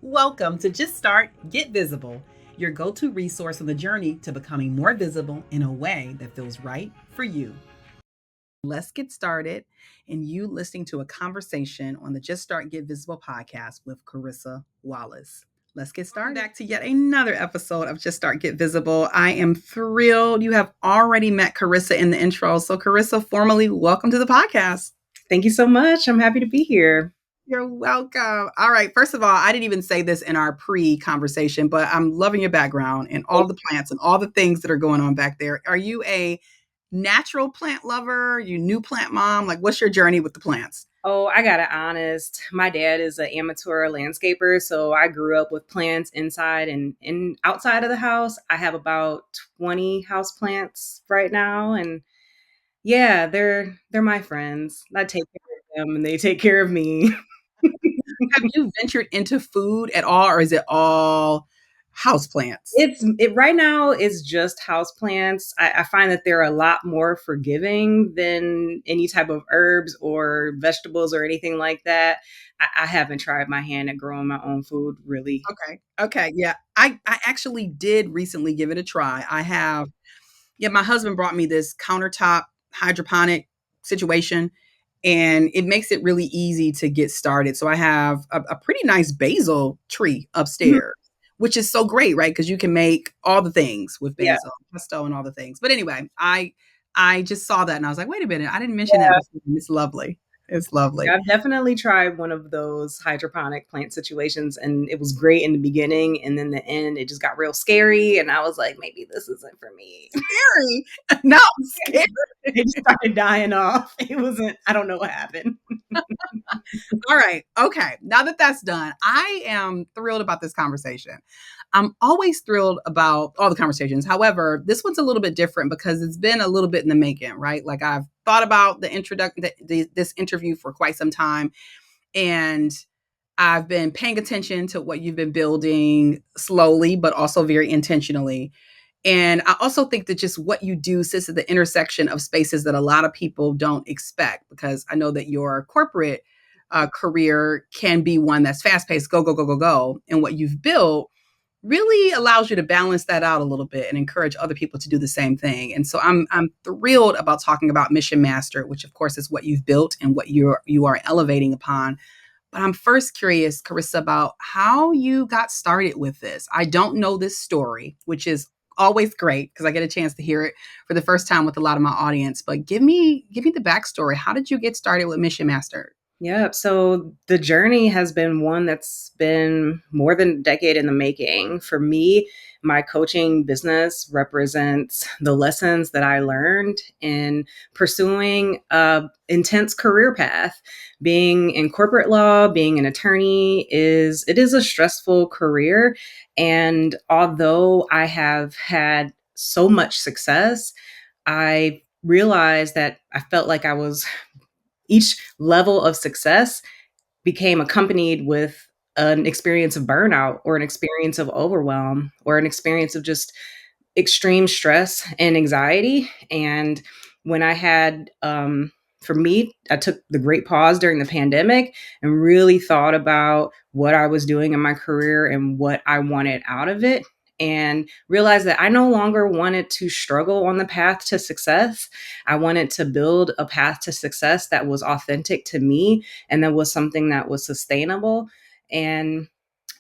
Welcome to Just Start, Get Visible, your go to resource on the journey to becoming more visible in a way that feels right for you. Let's get started. And you listening to a conversation on the Just Start, Get Visible podcast with Karissa Wallace. Let's get started. Back to yet another episode of Just Start, Get Visible. I am thrilled you have already met Karissa in the intro. So, Karissa, formally welcome to the podcast. Thank you so much. I'm happy to be here. You're welcome. All right. First of all, I didn't even say this in our pre-conversation, but I'm loving your background and all the plants and all the things that are going on back there. Are you a natural plant lover? You new plant mom? Like, what's your journey with the plants? Oh, I gotta honest. My dad is an amateur landscaper, so I grew up with plants inside and outside of the house. I have about 20 house plants right now, and yeah, they're my friends. I take care of them, and they take care of me. Have you ventured into food at all, or is it all house plants? It right now is just houseplants. I find that they're a lot more forgiving than any type of herbs or vegetables or anything like that. I haven't tried my hand at growing my own food, really. Okay. Yeah. I actually did recently give it a try. My husband brought me this countertop hydroponic situation, and it makes it really easy to get started. So I have a pretty nice basil tree Mhm. upstairs, which is so great, right? Because you can make all the things with Yeah. basil, pesto, and all the things. But anyway, I just saw that and I was like, wait a minute, I didn't mention that before. It's lovely. It's lovely. I've definitely tried one of those hydroponic plant situations, and it was great in the beginning, and then the end it just got real scary, and I was like, maybe this isn't for me. Scary. Now I'm scared. It just started dying off. It wasn't. I don't know what happened. All right. Okay. Now that that's done, I am thrilled about this conversation. I'm always thrilled about all the conversations. However, this one's a little bit different because it's been a little bit in the making, right? Like I've thought about the introduction, this interview for quite some time, and I've been paying attention to what you've been building slowly, but also very intentionally. And I also think that just what you do sits at the intersection of spaces that a lot of people don't expect, because I know that your corporate career can be one that's fast paced, go, go, go, go, go. And what you've built really allows you to balance that out a little bit and encourage other people to do the same thing. And so I'm thrilled about talking about Mission Master, which of course is what you've built and what you are elevating upon. But I'm first curious, Karissa, about how you got started with this. I don't know this story, which is always great because I get a chance to hear it for the first time with a lot of my audience. But give me the backstory. How did you get started with Mission Master? Yeah. So the journey has been one that's been more than a decade in the making. For me, my coaching business represents the lessons that I learned in pursuing a intense career path. Being in corporate law, being an attorney is a stressful career. And although I have had so much success, I realized that I felt like I was each level of success became accompanied with an experience of burnout or an experience of overwhelm or an experience of just extreme stress and anxiety. And when I had, for me, I took the great pause during the pandemic and really thought about what I was doing in my career and what I wanted out of it. And realized that I no longer wanted to struggle on the path to success. I wanted to build a path to success that was authentic to me and that was something that was sustainable. And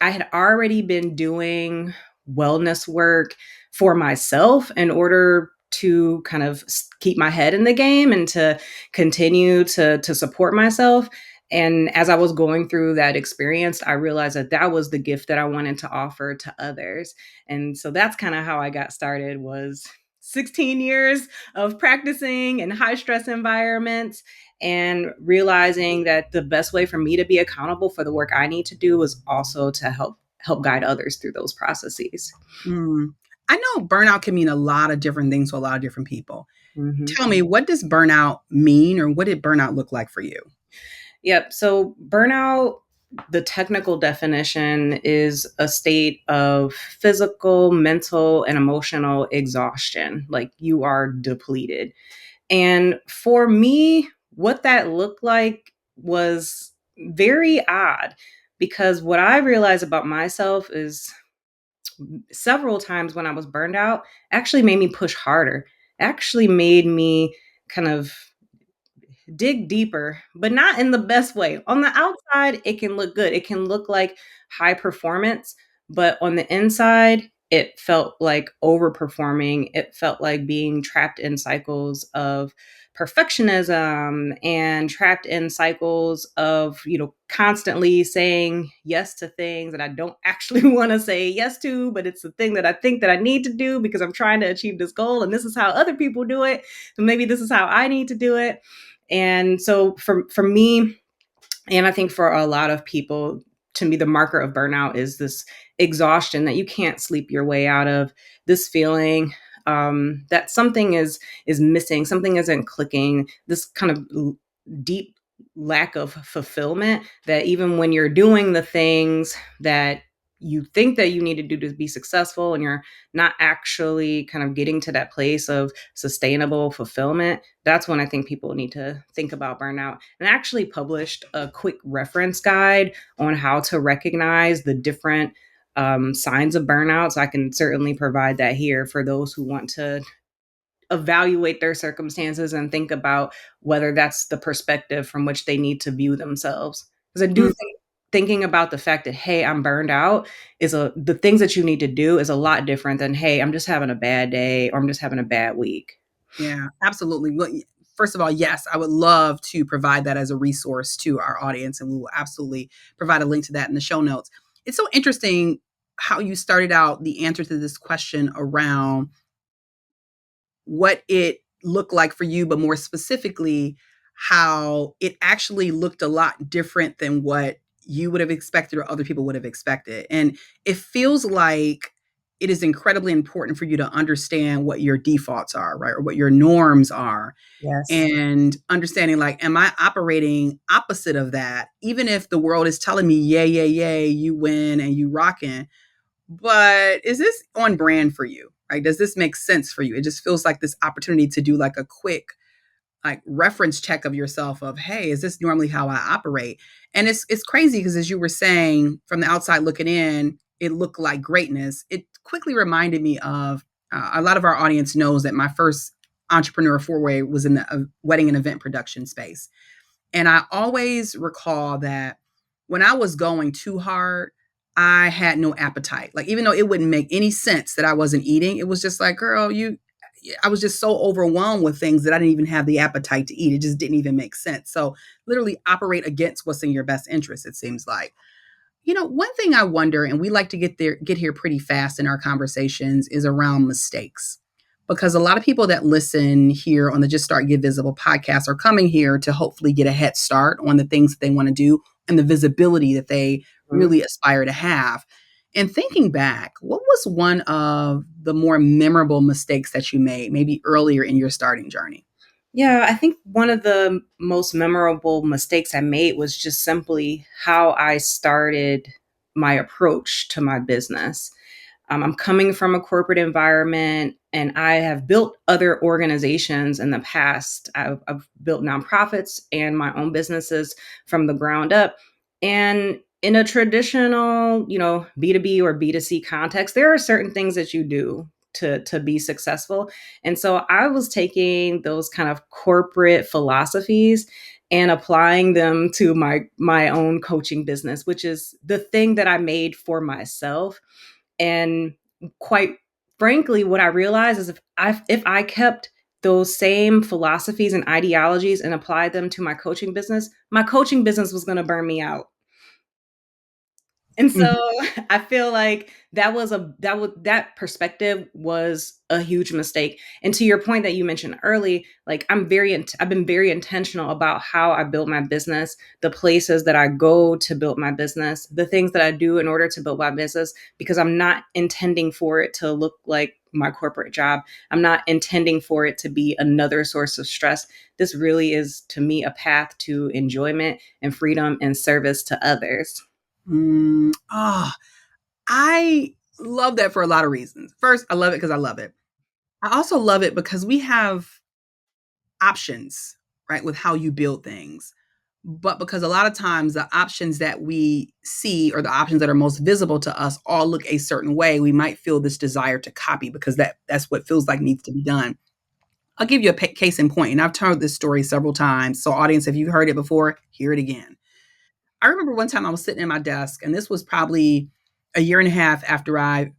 I had already been doing wellness work for myself in order to kind of keep my head in the game and to continue to support myself. And as I was going through that experience, I realized that that was the gift that I wanted to offer to others. And so that's kind of how I got started, was 16 years of practicing in high stress environments and realizing that the best way for me to be accountable for the work I need to do was also to help guide others through those processes. Mm. I know burnout can mean a lot of different things to a lot of different people. Mm-hmm. Tell me, what does burnout mean, or what did burnout look like for you? Yep. So burnout, the technical definition is a state of physical, mental, and emotional exhaustion. Like you are depleted. And for me, what that looked like was very odd. because what I realized about myself is several times when I was burned out actually made me push harder, actually made me kind of dig deeper, but not in the best way. On the outside, it can look good. It can look like high performance, but on the inside, it felt like overperforming. It felt like being trapped in cycles of perfectionism and trapped in cycles of, constantly saying yes to things that I don't actually want to say yes to, but it's the thing that I think that I need to do because I'm trying to achieve this goal and this is how other people do it. So maybe this is how I need to do it. And so for me, and I think for a lot of people, to me, the marker of burnout is this exhaustion that you can't sleep your way out of, this feeling that something is missing, something isn't clicking, this kind of deep lack of fulfillment that even when you're doing the things that you think that you need to do to be successful and you're not actually kind of getting to that place of sustainable fulfillment, that's when I think people need to think about burnout. And I actually published a quick reference guide on how to recognize the different signs of burnout. So I can certainly provide that here for those who want to evaluate their circumstances and think about whether that's the perspective from which they need to view themselves. Because I do think thinking about the fact that, hey, I'm burned out the things that you need to do is a lot different than, hey, I'm just having a bad day or I'm just having a bad week. Yeah, absolutely. Well, first of all, yes, I would love to provide that as a resource to our audience, and we will absolutely provide a link to that in the show notes. It's so interesting how you started out the answer to this question around what it looked like for you, but more specifically, how it actually looked a lot different than what you would have expected or other people would have expected. And it feels like it is incredibly important for you to understand what your defaults are, right? Or what your norms are. Yes. And understanding, like, am I operating opposite of that? Even if the world is telling me, yay, yay, yay, you win and you rocking, but is this on brand for you? Right? Does this make sense for you? It just feels like this opportunity to do like a quick like reference check of yourself of, hey, is this normally how I operate? And it's crazy because as you were saying from the outside looking in, it looked like greatness. It quickly reminded me of a lot of our audience knows that my first entrepreneur foray was in the wedding and event production space. And I always recall that when I was going too hard, I had no appetite. Like, even though it wouldn't make any sense that I wasn't eating, it was just like, girl, I was just so overwhelmed with things that I didn't even have the appetite to eat. It just didn't even make sense. So, literally operate against what's in your best interest, it seems like. One thing I wonder, and we like to get here pretty fast in our conversations, is around mistakes. Because a lot of people that listen here on the Just Start Get Visible podcast are coming here to hopefully get a head start on the things that they want to do and the visibility that they Mhm. really aspire to have. And thinking back, what was one of the more memorable mistakes that you made, maybe earlier in your starting journey? Yeah, I think one of the most memorable mistakes I made was just simply how I started my approach to my business. I'm coming from a corporate environment and I have built other organizations in the past. I've built nonprofits and my own businesses from the ground up. And in a traditional, B2B or B2C context, there are certain things that you do to be successful. And so I was taking those kind of corporate philosophies and applying them to my own coaching business, which is the thing that I made for myself. And quite frankly, what I realized is if I kept those same philosophies and ideologies and applied them to my coaching business was going to burn me out. And so Mhm. I feel like that perspective was a huge mistake. And to your point that you mentioned early, like I've been very intentional about how I build my business, the places that I go to build my business, the things that I do in order to build my business, because I'm not intending for it to look like my corporate job. I'm not intending for it to be another source of stress. This really is, to me, a path to enjoyment and freedom and service to others. I love that for a lot of reasons. First, I love it because I love it. I also love it because we have options, right, with how you build things. But because a lot of times the options that we see or the options that are most visible to us all look a certain way, we might feel this desire to copy because that's what feels like needs to be done. I'll give you a case in point, and I've told this story several times. So, audience, if you've heard it before, hear it again. I remember one time I was sitting at my desk, and this was probably a year and a half after I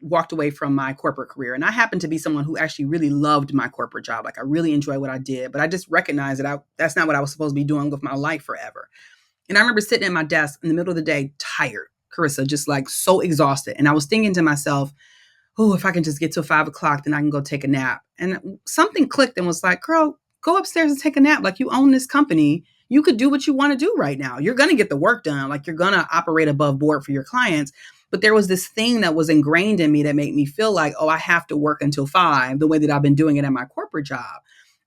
walked away from my corporate career. And I happened to be someone who actually really loved my corporate job. Like I really enjoyed what I did, but I just recognized that that's not what I was supposed to be doing with my life forever. And I remember sitting at my desk in the middle of the day, tired, Karissa, just like so exhausted. And I was thinking to myself, oh, if I can just get to 5 o'clock, then I can go take a nap. And something clicked and was like, girl, go upstairs and take a nap. Like you own this company. You could do what you want to do right now. You're going to get the work done. Like you're going to operate above board for your clients. But there was this thing that was ingrained in me that made me feel like, oh, I have to work until 5, the way that I've been doing it at my corporate job.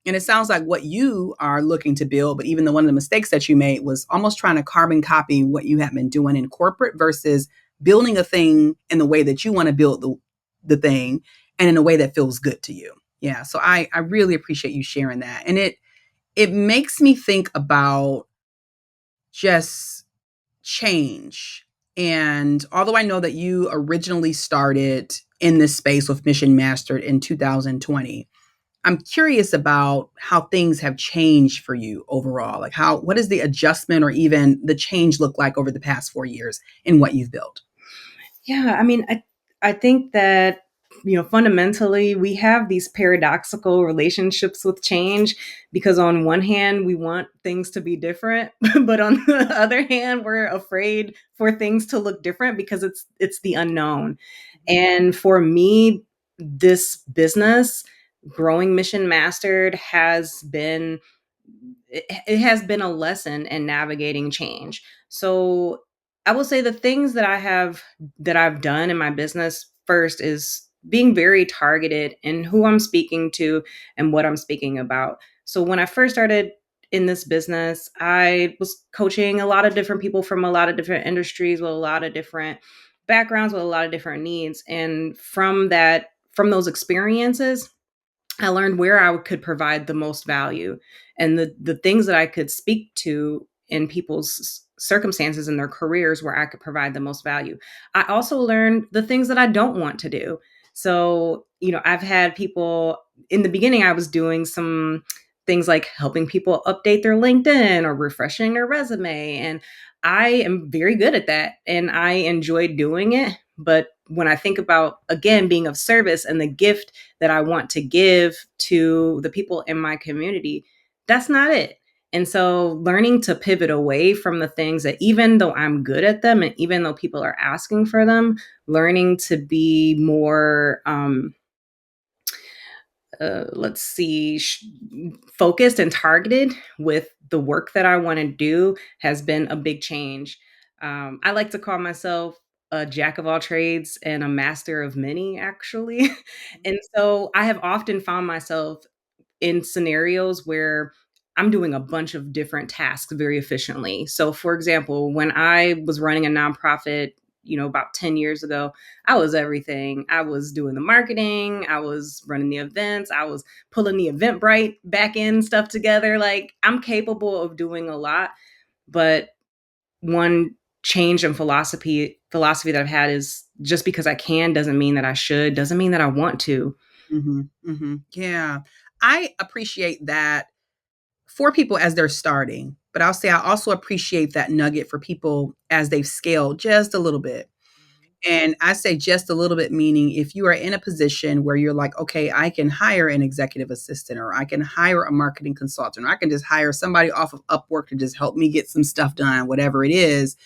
And it sounds like what you are looking to build, but even one of the mistakes that you made was almost trying to carbon copy what you have been doing in corporate versus building a thing in the way that you want to build the thing and in a way that feels good to you. Yeah. So I really appreciate you sharing that. And it makes me think about just change. And although I know that you originally started in this space with Mission Mastered in 2020, I'm curious about how things have changed for you overall. Like what does the adjustment or even the change look like over the past 4 years in what you've built? Yeah, I mean, I think that fundamentally we have these paradoxical relationships with change because on one hand we want things to be different, but on the other hand we're afraid for things to look different because it's the unknown. And for me, this business, growing Mission Mastered, it has been a lesson in navigating change. So I will say the things that I've done in my business first is being very targeted in who I'm speaking to and what I'm speaking about. So when I first started in this business, I was coaching a lot of different people from a lot of different industries with a lot of different backgrounds with a lot of different needs. And from those experiences, I learned where I could provide the most value and the things that I could speak to in people's circumstances in their careers where I could provide the most value. I also learned the things that I don't want to do. So, I've had people in the beginning, I was doing some things like helping people update their LinkedIn or refreshing their resume. And I am very good at that and I enjoy doing it. But when I think about, again, being of service and the gift that I want to give to the people in my community, that's not it. And so learning to pivot away from the things that, even though I'm good at them and even though people are asking for them, learning to be more, let's see, focused and targeted with the work that I want to do has been a big change. I like to call myself a jack of all trades and a master of many, actually. And so I have often found myself in scenarios where I'm doing a bunch of different tasks very efficiently. So, for example, when I was running a nonprofit, about 10 years ago, I was everything. I was doing the marketing, I was running the events, I was pulling the Eventbrite back end stuff together. Like, I'm capable of doing a lot, but one change in philosophy that I've had is just because I can doesn't mean that I should, doesn't mean that I want to. Yeah. I appreciate that for people as they're starting, but I'll say I also appreciate that nugget for people as they've scaled just a little bit. And I say just a little bit, meaning if you are in a position where you're like, okay, I can hire an executive assistant or I can hire a marketing consultant or I can just hire somebody off of Upwork to just help me get some stuff done, whatever it is,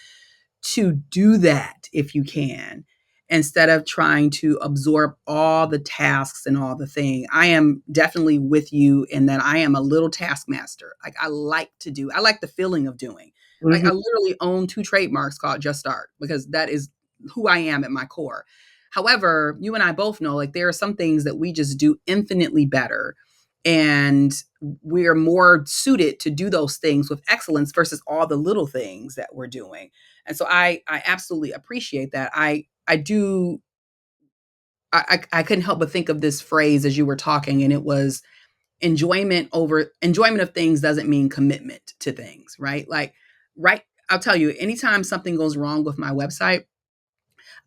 to do that if you can, instead of trying to absorb all the tasks and all the thing. I am definitely with you in that I am a little taskmaster. Like I like the feeling of doing. Like I Mhm. literally own 2 trademarks called Just Start because that is who I am at my core. However, you and I both know like there are some things that we just do infinitely better, and we're more suited to do those things with excellence versus all the little things that we're doing. And so I absolutely appreciate that. I do I couldn't help but think of this phrase as you were talking, and it was enjoyment of things doesn't mean commitment to things, right? Like, right. I'll tell you, anytime something goes wrong with my website,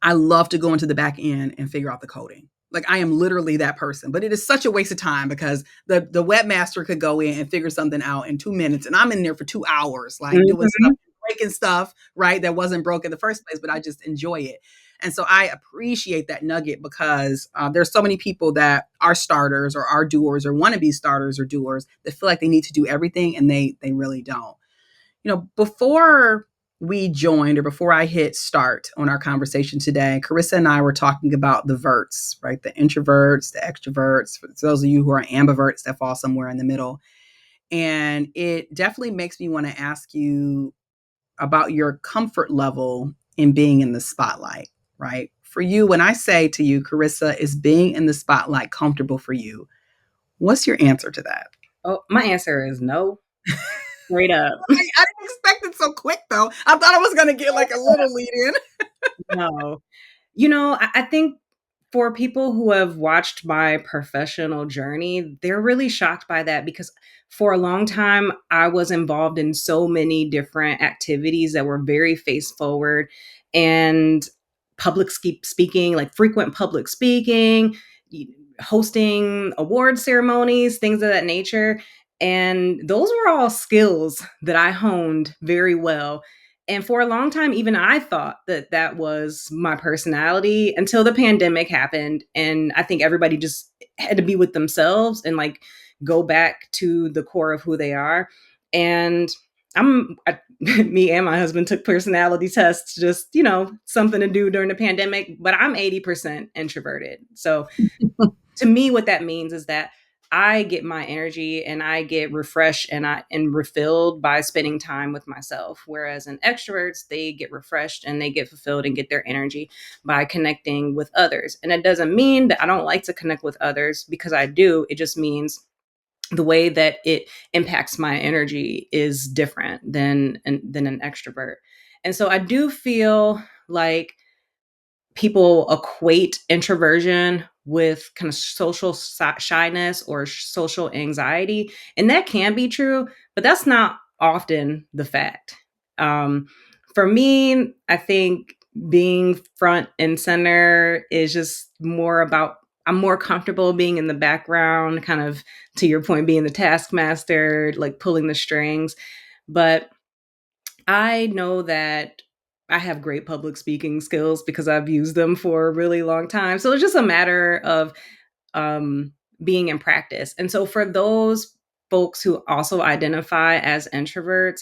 I love to go into the back end and figure out the coding. Like, I am literally that person, but it is such a waste of time because the webmaster could go in and figure something out in 2 minutes, and I'm in there for 2 hours, like doing stuff, Mhm. breaking stuff, right? That wasn't broke in the first place, but I just enjoy it. And so I appreciate that nugget because there's so many people that are starters or are doers or want to be starters or doers that feel like they need to do everything, and they really don't. Before we joined or before I hit start on our conversation today, Karissa and I were talking about the verts, right? The introverts, the extroverts, for those of you who are ambiverts that fall somewhere in the middle. And it definitely makes me want to ask you about your comfort level in being in the spotlight, right? For you, when I say to you, Karissa, is being in the spotlight comfortable for you? What's your answer to that? Oh, my answer is no. Straight up. I didn't expect it so quick, though. I thought I was going to get like a little lead in. No. I think for people who have watched my professional journey, they're really shocked by that because for a long time, I was involved in so many different activities that were very face forward and speaking, like frequent public speaking, hosting award ceremonies, things of that nature. And those were all skills that I honed very well. And for a long time, even I thought that that was my personality until the pandemic happened. And I think everybody just had to be with themselves and like go back to the core of who they are. And me and my husband took personality tests, just, something to do during the pandemic, but I'm 80% introverted. So to me, what that means is that I get my energy and I get refreshed and refilled by spending time with myself. Whereas in extroverts, they get refreshed and they get fulfilled and get their energy by connecting with others. And it doesn't mean that I don't like to connect with others, because I do. It just means the way that it impacts my energy is different than an extrovert. And so I do feel like people equate introversion with kind of social shyness or social anxiety. And that can be true, but that's not often the fact. Um, for me, I think being front and center is just more about, I'm more comfortable being in the background, kind of to your point, being the taskmaster, like pulling the strings. But I know that I have great public speaking skills because I've used them for a really long time. So it's just a matter of um, being in practice. And so for those folks who also identify as introverts,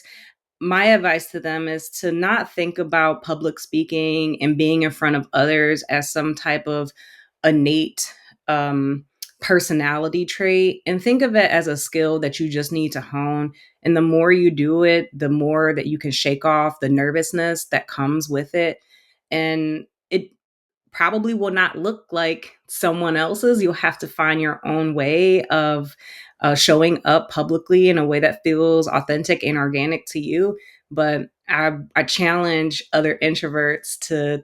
my advice to them is to not think about public speaking and being in front of others as some type of innate um, personality trait, and think of it as a skill that you just need to hone. And the more you do it, the more that you can shake off the nervousness that comes with it. And it probably will not look like someone else's. You'll have to find your own way of showing up publicly in a way that feels authentic and organic to you. But I challenge other introverts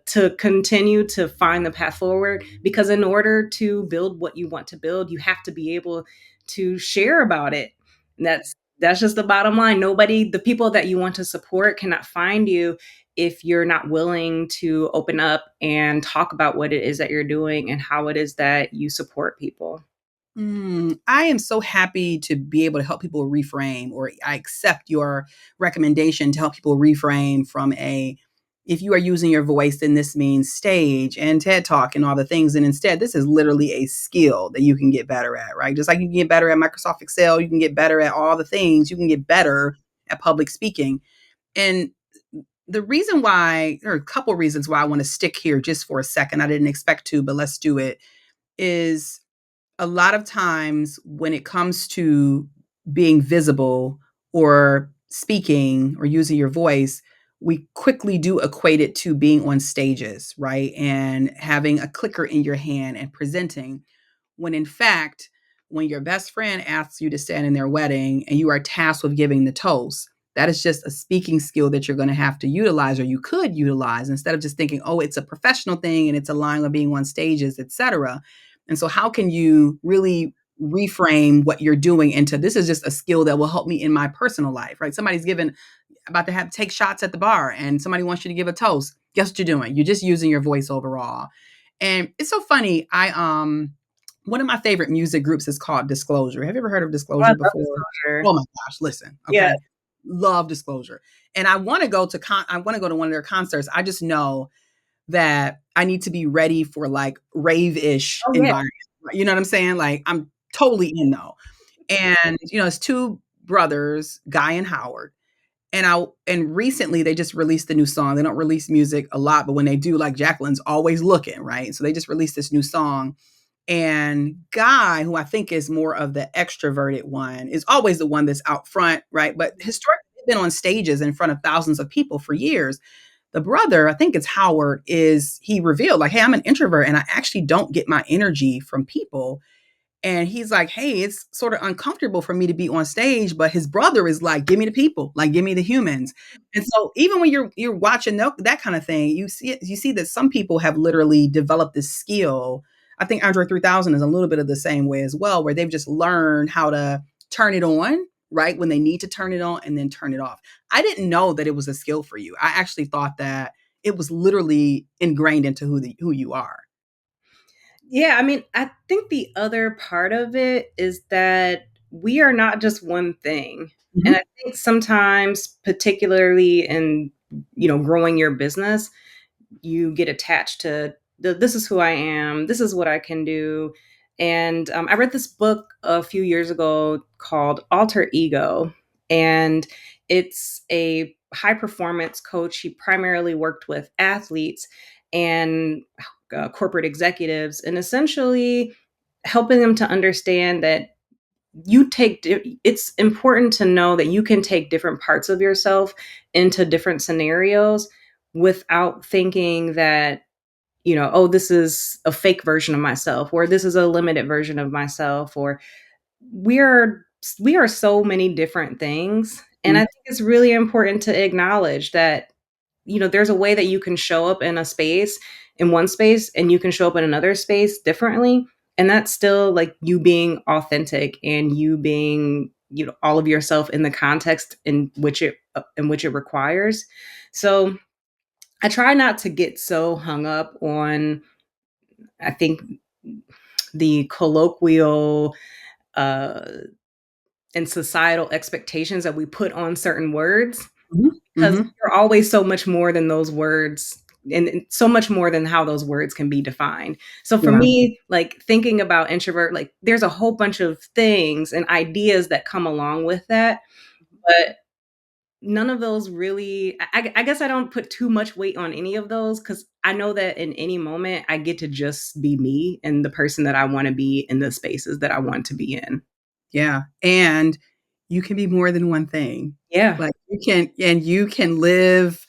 to continue to find the path forward, because in order to build what you want to build, you have to be able to share about it. And that's just the bottom line. The people that you want to support cannot find you if you're not willing to open up and talk about what it is that you're doing and how it is that you support people. I am so happy to be able to help people reframe, or I accept your recommendation to help people reframe from if you are using your voice, then this means stage and TED Talk and all the things. And instead, this is literally a skill that you can get better at, right? Just like you can get better at Microsoft Excel, you can get better at all the things, you can get better at public speaking. And the reason why, there are a couple reasons why I want to stick here just for a second. I didn't expect to, but let's do it. Is a lot of times when it comes to being visible or speaking or using your voice, we quickly do equate it to being on stages, right? And having a clicker in your hand and presenting. When in fact, when your best friend asks you to stand in their wedding and you are tasked with giving the toast, that is just a speaking skill that you're going to have to utilize, or you could utilize, instead of just thinking, oh, it's a professional thing and it's a line of being on stages, etc. And so how can you really reframe what you're doing into this is just a skill that will help me in my personal life, right? Somebody's given about to have take shots at the bar and somebody wants you to give a toast. Guess what you're doing? You're just using your voice overall. And it's so funny. I one of my favorite music groups is called Disclosure. Have you ever heard of Oh, I Disclosure love before? disclosure. Oh my gosh, listen, Yeah. okay. Love Disclosure. And I want to go to I want to go to one of their concerts. I just know that I need to be ready for like rave-ish Oh, yeah. environment. You know what I'm saying? Like I'm totally in though. And it's two brothers, Guy and Howard. And recently they just released a new song. They don't release music a lot, but when they do, like Jacqueline's always looking, right? So they just released this new song. And Guy, who I think is more of the extroverted one, is always the one that's out front, right? But historically, they've been on stages in front of thousands of people for years. The brother, I think it's Howard, is he revealed like, hey, I'm an introvert and I actually don't get my energy from people. And he's like, hey, it's sort of uncomfortable for me to be on stage. But his brother is like, give me the people, like give me the humans. And so even when you're watching that kind of thing, you see that some people have literally developed this skill. I think Andre 3000 is a little bit of the same way as well, where they've just learned how to turn it on, right? When they need to turn it on and then turn it off. I didn't know that it was a skill for you. I actually thought that it was literally ingrained into who you are. Yeah, I mean, I think the other part of it is that we are not just one thing. And I Mhm. think sometimes, particularly in, growing your business, you get attached to this is who I am, this is what I can do. And I read this book a few years ago called Alter Ego, and it's a high performance coach. He primarily worked with athletes and corporate executives, and essentially helping them to understand that it's important to know that you can take different parts of yourself into different scenarios without thinking that, oh, this is a fake version of myself, or this is a limited version of myself, or we are so many different things. And I think it's really important to acknowledge that, there's a way that you can show up in one space, and you can show up in another space differently. And that's still like you being authentic and you being, all of yourself in the context in which it requires. So I try not to get so hung up on, I think, the colloquial uh, and societal expectations that we put on certain words, Mhm. because Mhm. you're always so much more than those words, and so much more than how those words can be defined. So for Yeah. me, like thinking about introvert, like there's a whole bunch of things and ideas that come along with that, but none of those really, I guess I don't put too much weight on any of those, because I know that in any moment I get to just be me and the person that I want to be in the spaces that I want to be in. Yeah, and you can be more than one thing. Yeah. Like, you can live,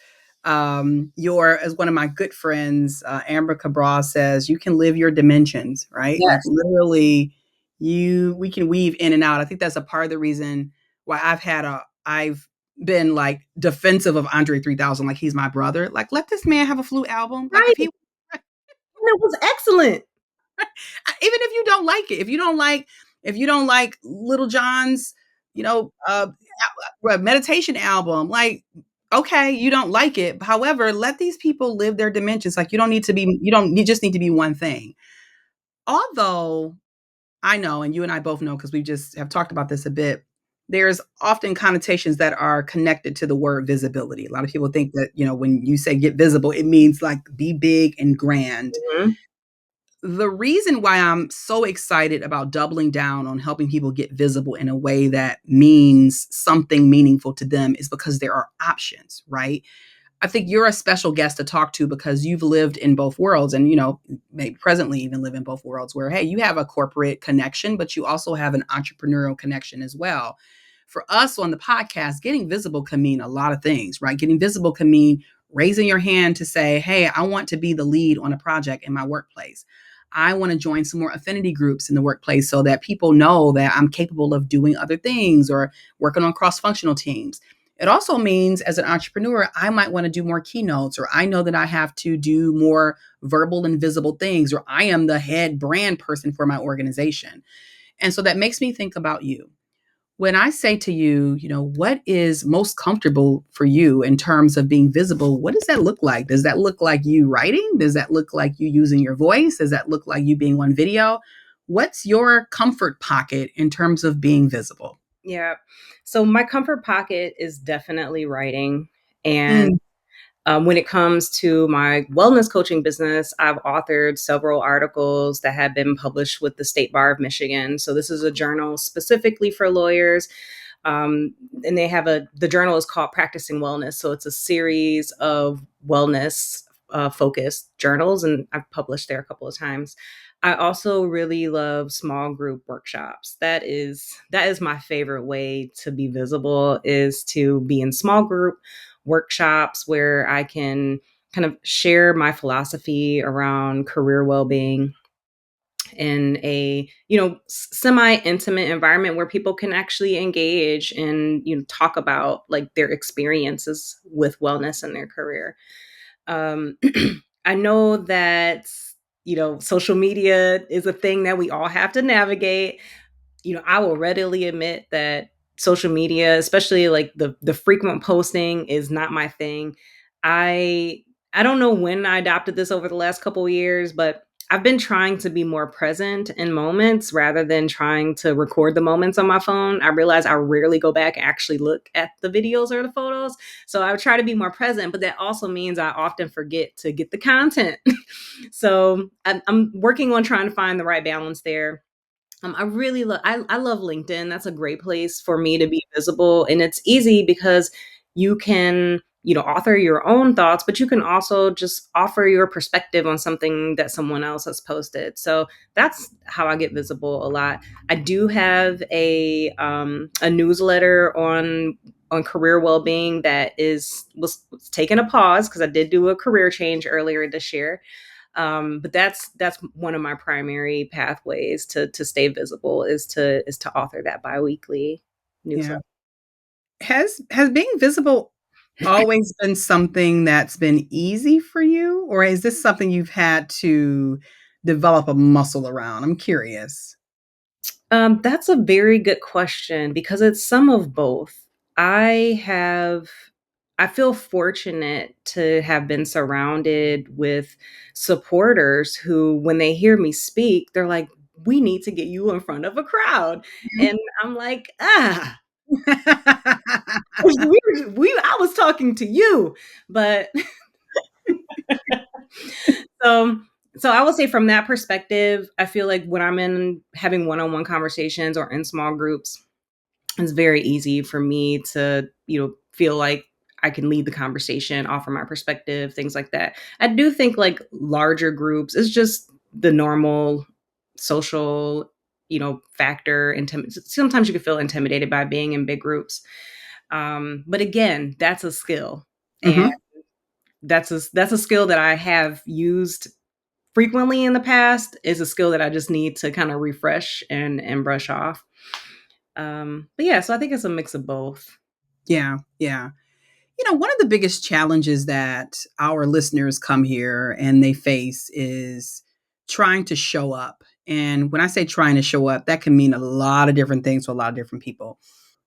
your as one of my good friends, Amber Cabral says, "You can live your dimensions," right? Like, Yes. literally, you we can weave in and out. I think that's a part of the reason why I've been, like, defensive of Andre 3000, like, he's my brother. Like, let this man have a flute album. Like, Right. if he And it was excellent. even if you don't like it, if you don't like Little John's, you know, meditation album, like okay, you don't like it. However, let these people live their dimensions. Like you just need to be one thing. Although I know, and you and I both know because we just have talked about this a bit, there's often connotations that are connected to the word visibility. A lot of people think that, when you say get visible, it means like be big and grand. Mhm. The reason why I'm so excited about doubling down on helping people get visible in a way that means something meaningful to them is because there are options, right? I think you're a special guest to talk to because you've lived in both worlds and, maybe presently even live in both worlds where, hey, you have a corporate connection, but you also have an entrepreneurial connection as well. For us on the podcast, getting visible can mean a lot of things, right? Getting visible can mean raising your hand to say, hey, I want to be the lead on a project in my workplace. I want to join some more affinity groups in the workplace so that people know that I'm capable of doing other things or working on cross functional teams. It also means as an entrepreneur, I might want to do more keynotes, or I know that I have to do more verbal and visible things, or I am the head brand person for my organization. And so that makes me think about you. When I say to you, what is most comfortable for you in terms of being visible, what does that look like? Does that look like you writing? Does that look like you using your voice? Does that look like you being on video? What's your comfort pocket in terms of being visible? Yeah. So my comfort pocket is definitely writing. And Mm, when it comes to my wellness coaching business, I've authored several articles that have been published with the State Bar of Michigan. So this is a journal specifically for lawyers. Um, and the journal is called Practicing Wellness. So it's a series of wellness focused journals, and I've published there a couple of times. I also really love small group workshops. That is my favorite way to be visible, is to be in small group workshops where I can kind of share my philosophy around career well-being in a semi-intimate environment where people can actually engage and talk about like their experiences with wellness in their career. um, I know that social media is a thing that we all have to navigate. I will readily admit that social media, especially like the frequent posting, is not my thing. I don't know when I adopted this over the last couple of years, but I've been trying to be more present in moments rather than trying to record the moments on my phone. I realize I rarely go back and actually look at the videos or the photos. So I try to be more present, but that also means I often forget to get the content. So I'm working on trying to find the right balance there. I really I love LinkedIn. That's a great place for me to be visible. And it's easy because you can, author your own thoughts, but you can also just offer your perspective on something that someone else has posted. So that's how I get visible a lot. I do have a newsletter on career well-being that was taking a pause because I did do a career change earlier this year. But that's one of my primary pathways to stay visible, is to author that biweekly yeah. newsletter. Has being visible always been something that's been easy for you, or is this something you've had to develop a muscle around? I'm curious. That's a very good question because it's some of both. I have I feel fortunate to have been surrounded with supporters who, when they hear me speak, they're like, "We need to get you in front of a crowd." And I'm like, I was talking to you, but so so I will say from that perspective, I feel like when I'm in having one-on-one conversations or in small groups, it's very easy for me to, feel like I can lead the conversation, offer my perspective, things like that. I do think like larger groups is just the normal social, factor. Sometimes you can feel intimidated by being in big groups. But again, that's a skill. And Mhm. that's a skill that I have used frequently in the past, is a skill that I just need to kind of refresh and brush off. But yeah, so I think it's a mix of both. Yeah, yeah. One of the biggest challenges that our listeners come here and they face is trying to show up. And when I say trying to show up, that can mean a lot of different things to a lot of different people.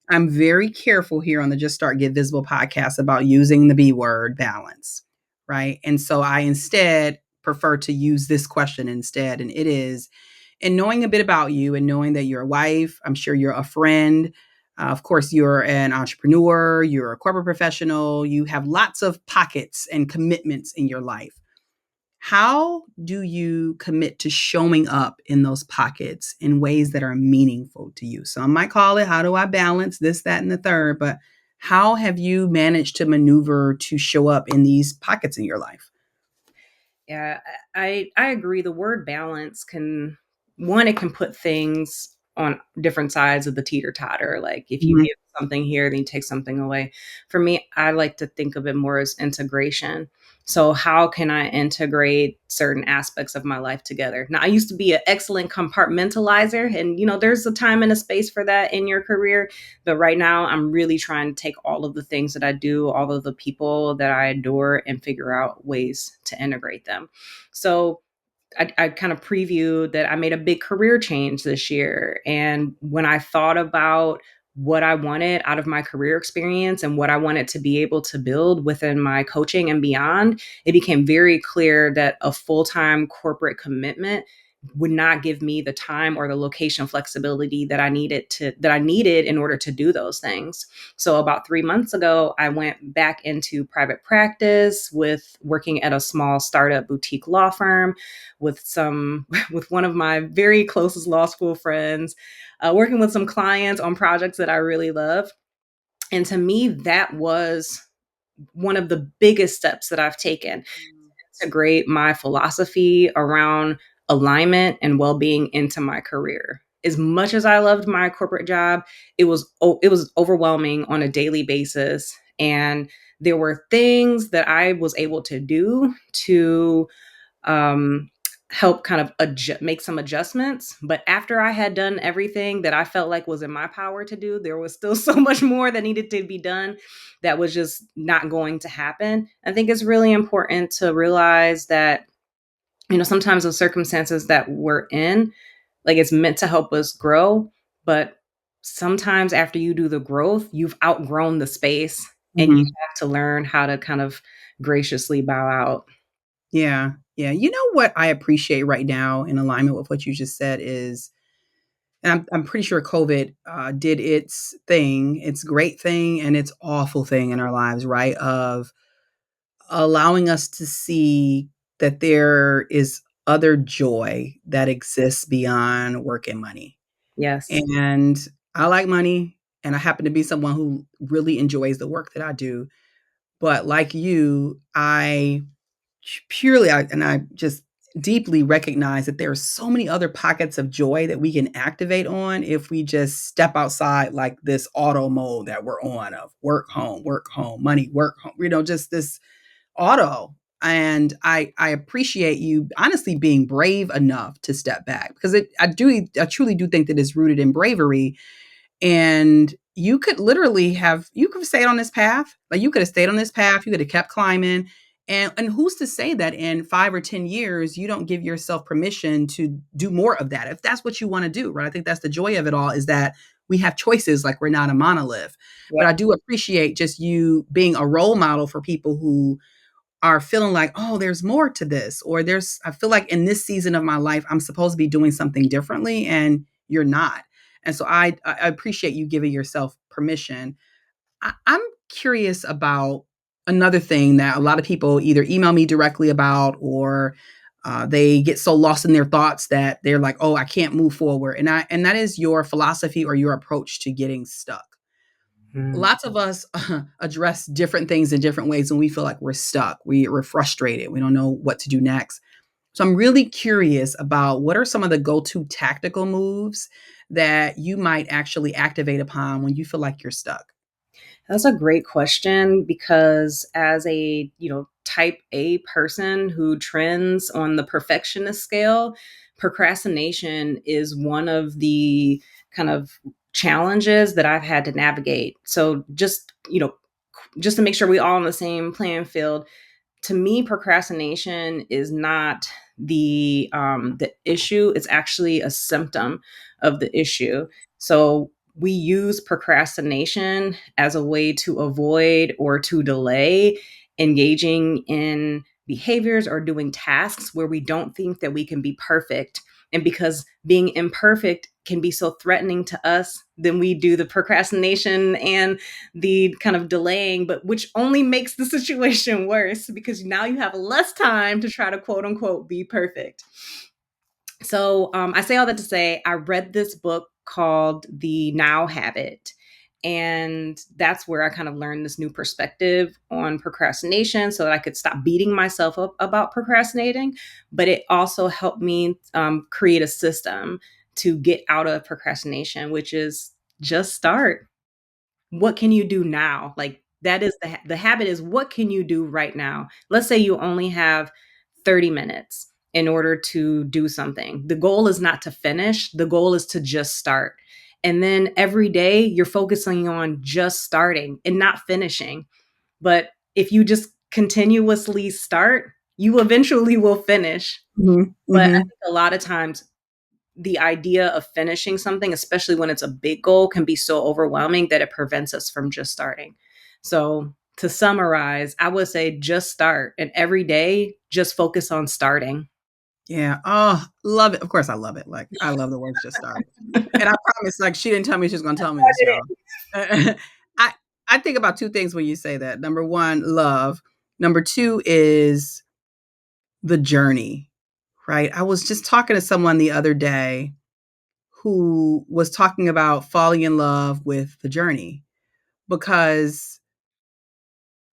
I'm very careful here on the Just Start Get Visible podcast about using the B word, balance, right? And so I instead prefer to use this question instead. And it is, in knowing a bit about you and knowing that you're a wife, I'm sure you're a friend. Of course, you're an entrepreneur, you're a corporate professional, you have lots of pockets and commitments in your life. How do you commit to showing up in those pockets in ways that are meaningful to you? Some might call it, how do I balance this, that, and the third? But how have you managed to maneuver to show up in these pockets in your life? Yeah, I agree. The word balance can, one, it can put things on different sides of the teeter totter. Like if you Mhm. give something here, then you take something away. For me, I like to think of it more as integration. So how can I integrate certain aspects of my life together? Now, I used to be an excellent compartmentalizer, and there's a time and a space for that in your career. But right now, I'm really trying to take all of the things that I do, all of the people that I adore, and figure out ways to integrate them. So I kind of previewed that I made a big career change this year. And when I thought about what I wanted out of my career experience and what I wanted to be able to build within my coaching and beyond, it became very clear that a full time corporate commitment would not give me the time or the location flexibility that I needed in order to do those things. So about 3 months ago, I went back into private practice with working at a small startup boutique law firm with some with one of my very closest law school friends, working with some clients on projects that I really love. And to me, that was one of the biggest steps that I've taken to integrate my philosophy around alignment and well-being into my career. As much as I loved my corporate job, it was overwhelming on a daily basis, and there were things that I was able to do to um, help kind of make some adjustments. But after I had done everything that I felt like was in my power to do, there was still so much more that needed to be done that was just not going to happen. I think it's really important to realize that, sometimes the circumstances that we're in, like it's meant to help us grow, but sometimes after you do the growth, you've outgrown the space and you Mhm. have to learn how to kind of graciously bow out. Yeah. Yeah. You know what I appreciate right now in alignment with what you just said is, and I'm pretty sure COVID did its thing, its great thing, and its awful thing in our lives, right? Of allowing us to see that there is other joy that exists beyond work and money. Yes. And I like money, and I happen to be someone who really enjoys the work that I do. But like you, I just deeply recognize that there are so many other pockets of joy that we can activate on if we just step outside like this auto mode that we're on of work, home, money, work, home, just this auto. And I appreciate you honestly being brave enough to step back because I truly do think that it's rooted in bravery, and you could have stayed on this path. Like you could have stayed on this path, you could have kept climbing. And who's to say that in 5 or 10 years you don't give yourself permission to do more of that if that's what you want to do, right? I think that's the joy of it all, is that we have choices, like we're not a monolith. But I do appreciate just you being a role model for people who are feeling like, oh, there's more to this, or I feel like in this season of my life, I'm supposed to be doing something differently, and you're not. And so I appreciate you giving yourself permission. I'm curious about another thing that a lot of people either email me directly about, or they get so lost in their thoughts that they're like, oh, I can't move forward. And that is your philosophy or your approach to getting stuck. Mm. Lots of us address different things in different ways when we feel like we're stuck. We're frustrated. We don't know what to do next. So I'm really curious about what are some of the go-to tactical moves that you might actually activate upon when you feel like you're stuck? That's a great question because as a, type A person who trends on the perfectionist scale, procrastination is one of the kind of challenges that I've had to navigate. So just to make sure we all on the same playing field, to me, procrastination is not the issue. It's actually a symptom of the issue. So we use procrastination as a way to avoid or to delay engaging in behaviors or doing tasks where we don't think that we can be perfect. And because being imperfect can be so threatening to us, then we do the procrastination and the kind of delaying, but which only makes the situation worse because now you have less time to try to quote unquote be perfect. So I say all that to say, I read this book called The Now Habit. And that's where I kind of learned this new perspective on procrastination so that I could stop beating myself up about procrastinating. But it also helped me create a system to get out of procrastination, which is just start. What can you do now? Like that is the habit is what can you do right now? Let's say you only have 30 minutes in order to do something. The goal is not to finish, the goal is to just start. And then every day you're focusing on just starting and not finishing. But if you just continuously start, You eventually will finish. Mhm, But I mhm. think a lot of times the idea of finishing something, especially when it's a big goal, can be so overwhelming that it prevents us from just starting. So, to summarize, I would say just start, and every day just focus on starting. Yeah. Oh, love it. Of course, I love it. Like, I love the words "just start." And I promise, like, she didn't tell me she's gonna tell me this, y'all. I I think about 2 things when you say that. Number 1, love. Number 2 is the journey, right? I was just talking to someone the other day who was talking about falling in love with the journey because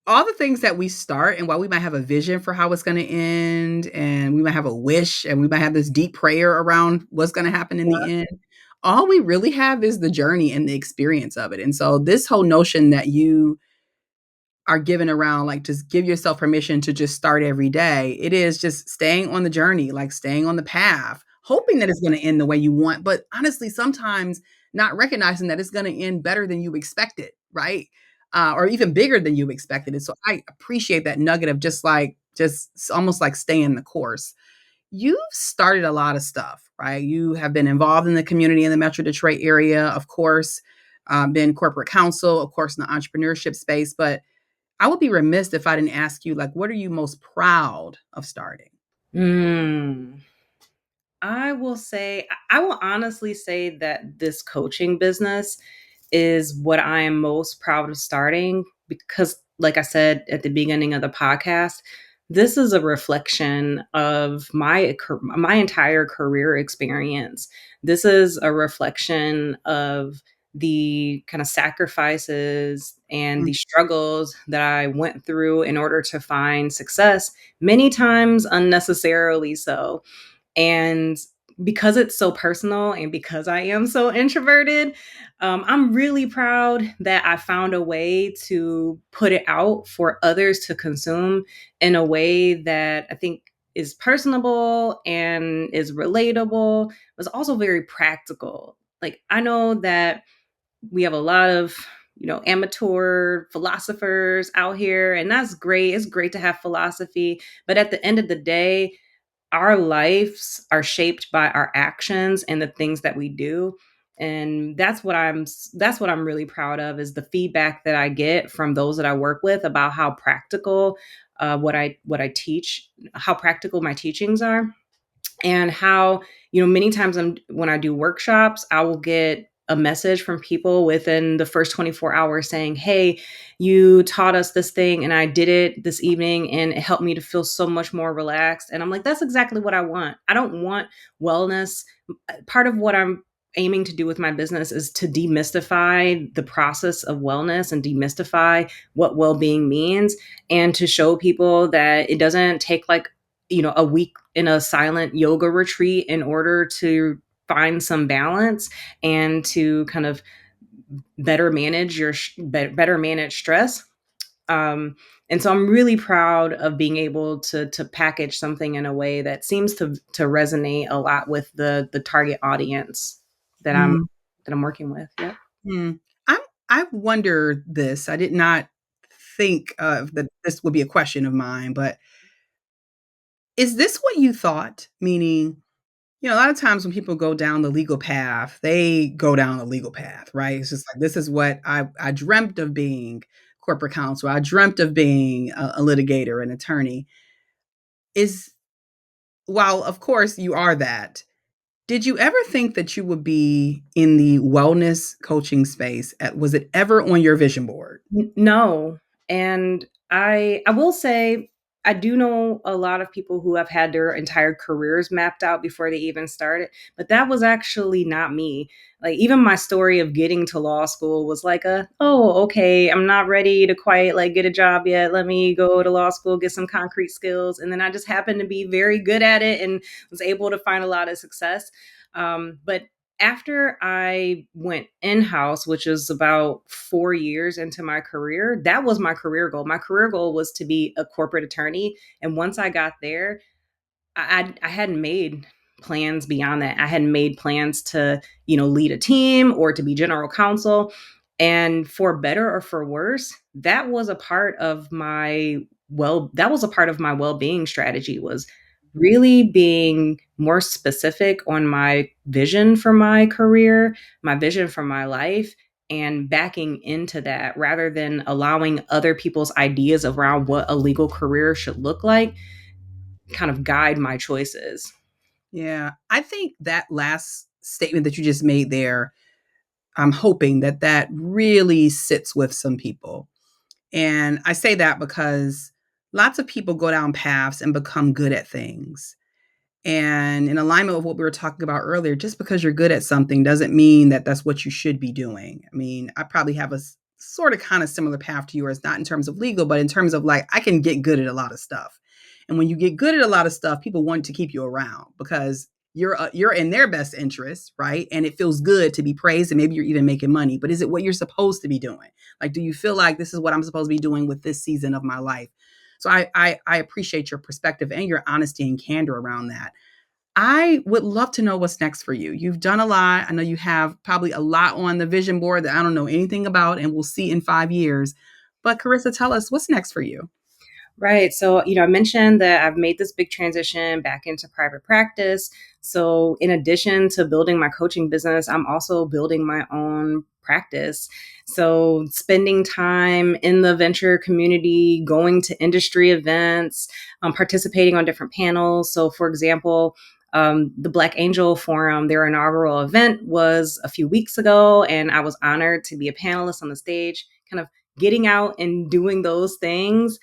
all the things that we start and while we might have a vision for how it's going to end and we might have a wish and we might have this deep prayer around what's going to happen in the end, all we really have is the journey and the experience of it. And so this whole notion that you are given around, like, just give yourself permission to just start every day. It is just staying on the journey, like staying on the path, hoping that it's going to end the way you want, but honestly sometimes not recognizing that it's going to end better than you expected, right? Or even bigger than you expected. And so I appreciate that nugget of just almost like staying the course. You've started a lot of stuff, right? You have been involved in the community in the Metro Detroit area, of course, been corporate counsel, of course, in the entrepreneurship space. But I would be remiss if I didn't ask you, like, what are you most proud of starting? Mm. I will say, I will honestly say that this coaching business is what I am most proud of starting because, like I said at the beginning of the podcast, this is a reflection of my entire career experience. This is a reflection of the kind of sacrifices and Mm, the struggles that I went through in order to find success, many times unnecessarily so. And because it's so personal and because I am so introverted, I'm really proud that I found a way to put it out for others to consume in a way that I think is personable and is relatable, but it's also very practical. Like, I know that we have a lot of amateur philosophers out here, and that's great. It's great to have philosophy, but at the end of the day, our lives are shaped by our actions and the things that we do. And that's what I'm really proud of, is the feedback that I get from those that I work with about how practical what I teach, how practical my teachings are, and how many times when I do workshops, I will get a message from people within the first 24 hours saying, hey, you taught us this thing and I did it this evening and it helped me to feel so much more relaxed. And I'm like, that's exactly what I want. I don't want wellness. Part of what I'm aiming to do with my business is to demystify the process of wellness and demystify what well-being means, and to show people that it doesn't take like a week in a silent yoga retreat in order to find some balance and to kind of better manage stress. um, and so I'm really proud of being able to package something in a way that seems to resonate a lot with the target audience that i'm mm, that I'm working with. Yeah. mm. I wonder this. I did not think that this would be a question of mine, but is this what you thought? Meaning, a lot of times when people go down the legal path, they go down the legal path, right? It's just like, this is what I dreamt of being corporate counsel. I dreamt of being a litigator, an attorney. Is While of course you are that, did you ever think that you would be in the wellness coaching space? Was it ever on your vision board? No. And I will say I do know a lot of people who have had their entire careers mapped out before they even started, but that was actually not me. Like, even my story of getting to law school was like, oh, okay, I'm not ready to quite like get a job yet. Let me go to law school, get some concrete skills, and then I just happened to be very good at it and was able to find a lot of success. But after I went in house, which was about 4 years into my career, that was my career goal. My career goal was to be a corporate attorney. And once I got there, I hadn't made plans beyond that. I hadn't made plans to, lead a team or to be general counsel. And for better or for worse, that was a part of my that was a part of my well-being strategy, was really being more specific on my vision for my career, my vision for my life, and backing into that rather than allowing other people's ideas around what a legal career should look like kind of guide my choices. Yeah. I think that last statement that you just made there, I'm hoping that that really sits with some people. And I say that because lots of people go down paths and become good at things. And in alignment with what we were talking about earlier, just because you're good at something doesn't mean that that's what you should be doing. I mean, I probably have a sort of kind of similar path to yours, not in terms of legal, but in terms of like, I can get good at a lot of stuff. And when you get good at a lot of stuff, people want to keep you around because you're in their best interest, right? And it feels good to be praised, and maybe you're even making money. But is it what you're supposed to be doing? Like, do you feel like this is what I'm supposed to be doing with this season of my life? So I appreciate your perspective and your honesty and candor around that. I would love to know what's next for you. You've done a lot. I know you have probably a lot on the vision board that I don't know anything about and we'll see in 5 years. But Karissa, tell us what's next for you. Right. So, I mentioned that I've made this big transition back into private practice. So, in addition to building my coaching business, I'm also building my own practice. So, spending time in the venture community, going to industry events, participating on different panels. So, for example, the Black Angel Forum, their inaugural event was a few weeks ago, and I was honored to be a panelist on the stage, kind of getting out and doing those things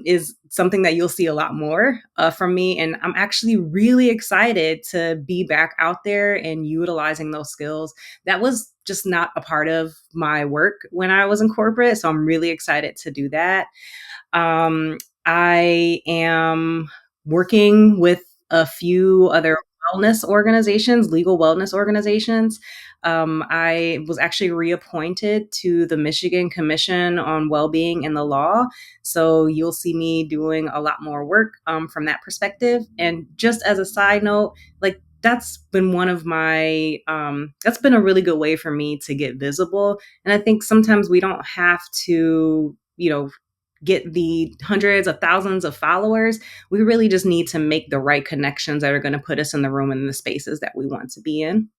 is something that you'll see a lot more from me. And I'm actually really excited to be back out there and utilizing those skills. That was just not a part of my work when I was in corporate. So I'm really excited to do that. Um, I am working with a few other wellness organizations, legal wellness organizations. I was actually reappointed to the Michigan Commission on Wellbeing and the Law. So you'll see me doing a lot more work from that perspective. And just as a side note, like that's been one of my, that's been a really good way for me to get visible. And I think sometimes we don't have to, get the hundreds of thousands of followers. We really just need to make the right connections that are going to put us in the room and in the spaces that we want to be in.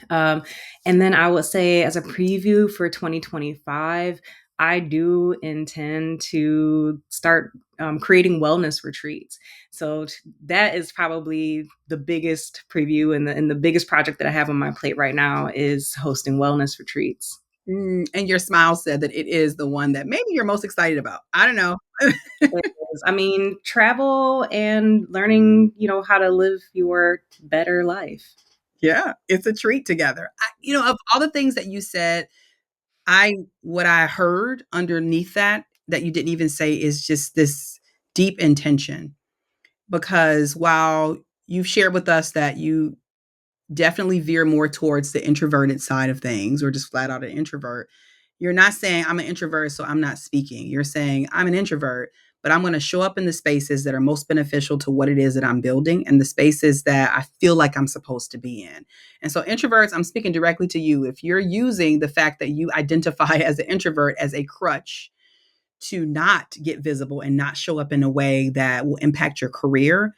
Um, and then I would say, as a preview for 2025, I do intend to start creating wellness retreats. So that is probably the biggest preview, and the biggest project that I have on my plate right now is hosting wellness retreats. And your smile said that it is the one that maybe you're most excited about. I don't know. It is. I mean, travel and learning, how to live your better life. Yeah, it's a treat together. Of all the things that you said, what I heard underneath that you didn't even say is just this deep intention. Because while you've shared with us that you definitely veer more towards the introverted side of things or just flat out an introvert, you're not saying I'm an introvert, so I'm not speaking. You're saying I'm an introvert, but I'm going to show up in the spaces that are most beneficial to what it is that I'm building and the spaces that I feel like I'm supposed to be in. And so, introverts, I'm speaking directly to you. If you're using the fact that you identify as an introvert as a crutch to not get visible and not show up in a way that will impact your career,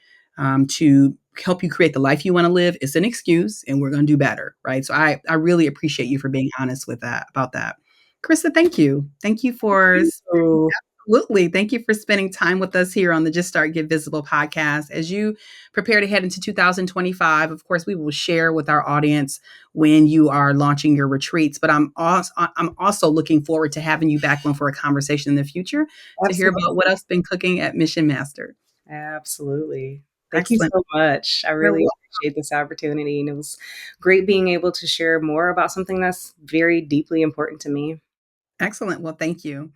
to help you create the life you want to live, it's an excuse and we're going to do better. Right. So I really appreciate you for being honest with that about that. Krista, thank you. Thank you for So absolutely. Thank you for spending time with us here on the Just Start Get Visible podcast. As you prepare to head into 2025, of course, we will share with our audience when you are launching your retreats. But I'm also looking forward to having you back on for a conversation in the future to hear about what absolutely. else been cooking at Mission Master. Absolutely. Thank you Excellent. so much. I You're really welcome. appreciate this opportunity. And it was great being able to share more about something that's very deeply important to me. Excellent. Well, thank you.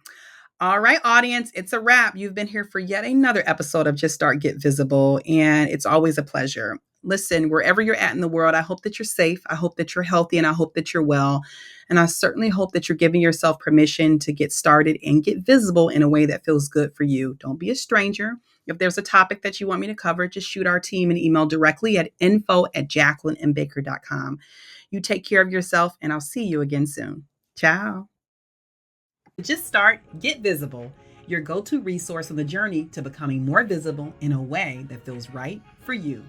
All right, audience, it's a wrap. You've been here for yet another episode of Just Start Get Visible, and it's always a pleasure. Listen, wherever you're at in the world, I hope that you're safe. I hope that you're healthy, and I hope that you're well. And I certainly hope that you're giving yourself permission to get started and get visible in a way that feels good for you. Don't be a stranger. If there's a topic that you want me to cover, just shoot our team an email directly at info@jacquelinembaker.com. You take care of yourself, and I'll see you again soon. Ciao. Just start, get visible, your go to resource on the journey to becoming more visible in a way that feels right for you.